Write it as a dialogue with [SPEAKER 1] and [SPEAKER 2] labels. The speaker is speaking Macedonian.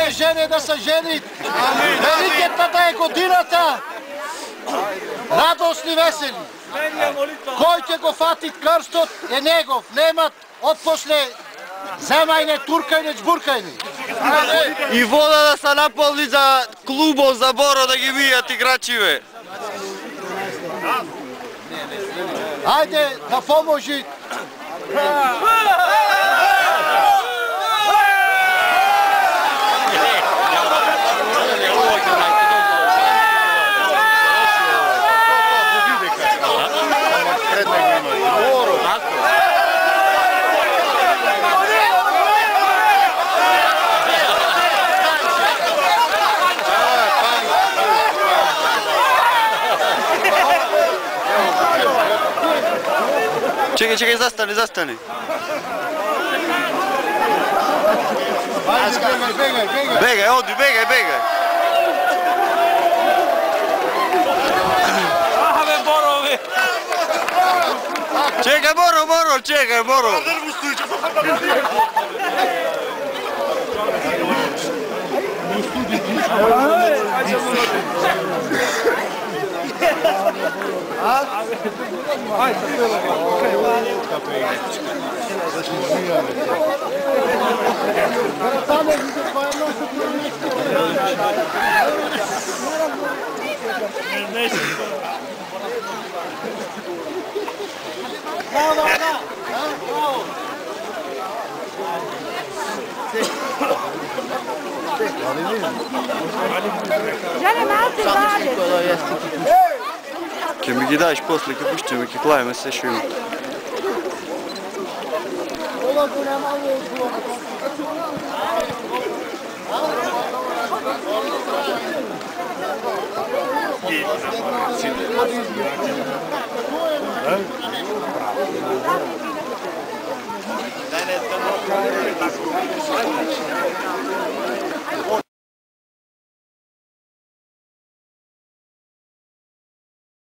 [SPEAKER 1] Сите жени да се женит. Великата е годината. Радосни, весели. Кој ќе го фати крстот е негов. Немат отпосле земајне, туркајне, джбуркајне.
[SPEAKER 2] И вода да се наполни за клубов, за Боро да ги вијат играчиве.
[SPEAKER 1] Ајде да поможи.
[SPEAKER 2] Чекај, застани. Бегај, оди, бегај.
[SPEAKER 3] Бе, Борове!
[SPEAKER 2] Чекај, Боро. Ќе ми ги даеш после, ќе пуштиме, ќе клавиме се што има.
[SPEAKER 3] Не,